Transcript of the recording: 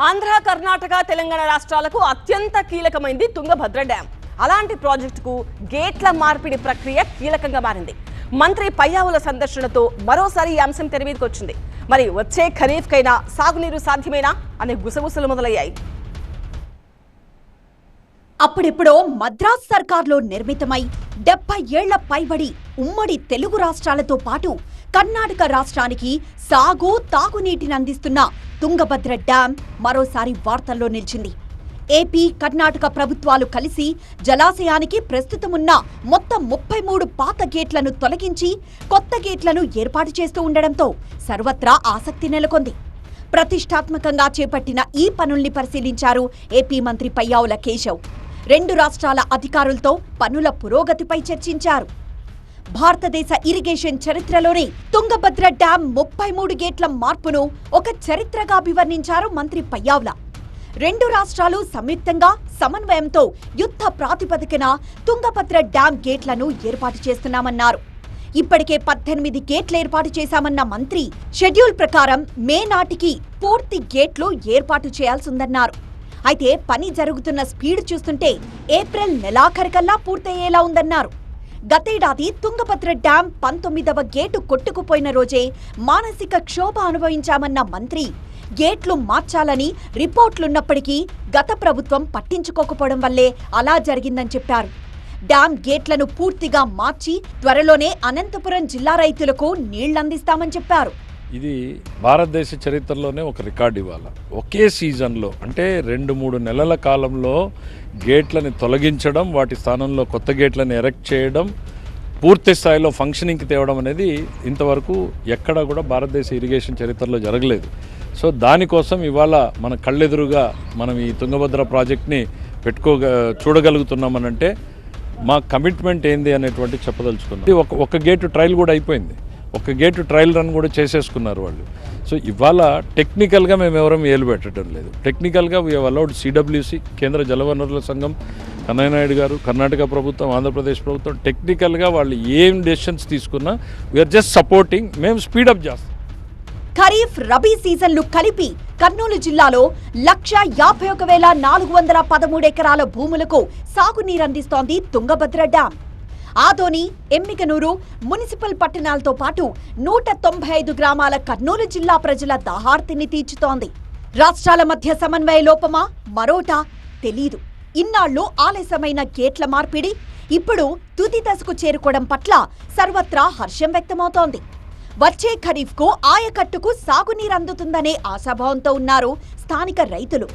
ఆంధ్ర, కర్ణాటక, తెలంగాణ రాష్ట్రాలకు అత్యంత కీలకమైంది తుంగభద్ర డ్యాం. అలాంటి ప్రాజెక్టుకు గేట్ల మార్పిడి ప్రక్రియ కీలకంగా మారింది. మంత్రి పయ్యావుల సందర్శనతో మరోసారి ఈ అంశం తెర మీదకి వచ్చింది. మరి వచ్చే ఖరీఫ్ కైనా సాగునీరు సాధ్యమేనా అనే గుసగుసలు మొదలయ్యాయి. అప్పుడెప్పుడో మద్రాస్ సర్కార్లో నిర్మితమై 70 ఏళ్ల పైబడి ఉమ్మడి తెలుగు రాష్ట్రాలతో పాటు కర్ణాటక రాష్ట్రానికి సాగు, తాగునీటిని అందిస్తున్న తుంగభద్ర డ్యాం మరోసారి వార్తల్లో నిలిచింది. ఏపీ, కర్ణాటక ప్రభుత్వాలు కలిసి జలాశయానికి ప్రస్తుతమున్న మొత్తం 33 పాత గేట్లను తొలగించి కొత్త గేట్లను ఏర్పాటు చేస్తూ ఉండడంతో సర్వత్రా ఆసక్తి నెలకొంది. ప్రతిష్టాత్మకంగా చేపట్టిన ఈ పనుల్ని పరిశీలించారు ఏపీ మంత్రి పయ్యావుల కేశవ్. 2 రాష్ట్రాల అధికారులతో పనుల పురోగతిపై చర్చించారు. భారతదేశ ఇరిగేషన్ చరిత్రలోనే తుంగభద్ర డ్యాం 33 గేట్ల మార్పును ఒక చరిత్రగా అభివర్ణించారు మంత్రి పయ్యావుల. 2 రాష్ట్రాలు సంయుక్తంగా సమన్వయంతో యుద్ధ ప్రాతిపదికన తుంగభద్ర డ్యాం గేట్లను ఏర్పాటు చేస్తున్నామన్నారు. ఇప్పటికే 18 గేట్లు ఏర్పాటు చేశామన్న మంత్రి షెడ్యూల్ ప్రకారం మే నాటికి పూర్తి గేట్లు ఏర్పాటు చేయాల్సిందన్నారు. అయితే పని జరుగుతున్న స్పీడ్ చూస్తుంటే ఏప్రిల్ నెలాఖరికల్లా పూర్తయ్యేలా ఉందన్నారు. గతేడాది తుంగభద్ర డ్యాం 19వ గేటు కొట్టుకుపోయిన రోజే మానసిక క్షోభ అనుభవించామన్న మంత్రి గేట్లు మార్చాలని రిపోర్ట్లున్నప్పటికీ గత ప్రభుత్వం పట్టించుకోకపోవడం వల్లే అలా జరిగిందని చెప్పారు. డ్యాం గేట్లను పూర్తిగా మార్చి త్వరలోనే అనంతపురం జిల్లా రైతులకు నీళ్లందిస్తామని చెప్పారు. ఇది భారతదేశ చరిత్రలోనే ఒక రికార్డు ఇవాళ. ఒకే సీజన్లో అంటే 2-3 నెలల కాలంలో గేట్లని తొలగించడం, వాటి స్థానంలో కొత్త గేట్లను ఎరెక్ట్ చేయడం, పూర్తి స్థాయిలో ఫంక్షనింగ్కి తేవడం అనేది ఇంతవరకు ఎక్కడా కూడా భారతదేశ ఇరిగేషన్ చరిత్రలో జరగలేదు. సో దానికోసం ఇవాళ మన కళ్ళెదురుగా మనం ఈ తుంగభద్ర ప్రాజెక్ట్ని చూడగలుగుతున్నామనంటే మా కమిట్మెంట్ ఏంది అనేటువంటి చెప్పదలుచుకున్నాం. ఒక గేటు ట్రయల్ కూడా అయిపోయింది. ఒక గేటు ట్రయల్ రన్ కూడా చేసేసుకున్నారు వాళ్ళు. సో ఇవాళ టెక్నికల్గా మేము ఎవరం ఏలు పెట్టడం లేదు. టెక్నికల్గా వీ హ్యావ్ అలౌడ్ సిడబ్ల్యూసి, కేంద్ర జలవనరుల సంఘం, కన్నయ్య నాయుడు గారు, కర్ణాటక ప్రభుత్వం, ఆంధ్రప్రదేశ్ ప్రభుత్వం టెక్నికల్గా వాళ్ళు ఏం డెసిషన్స్ తీసుకున్నా వీఆర్ జస్ట్ సపోర్టింగ్. మేము స్పీడప్ చేస్తాం. ఖరీఫ్, రబీ సీజన్లు కలిపి కర్నూలు జిల్లాలో 151,413 ఎకరాల భూములకు సాగునీరందిస్తోంది తుంగభద్ర డ్యాం. ఆదోని, ఎమ్మిగనూరు మున్సిపల్ పట్టణాలతో పాటు 195 గ్రామాల కర్నూలు జిల్లా ప్రజల దాహార్తిని తీర్చుతోంది. రాష్ట్రాల మధ్య సమన్వయ లోపమా మరోటా తెలీదు. ఇన్నాళ్లు ఆలస్యమైన గేట్ల మార్పిడి ఇప్పుడు తుది దశకు చేరుకోవడం పట్ల సర్వత్రా హర్షం వ్యక్తమవుతోంది. వచ్చే ఖరీఫ్కు ఆయకట్టుకు సాగునీరు అందుతుందనే ఆశాభావంతో ఉన్నారు స్థానిక రైతులు.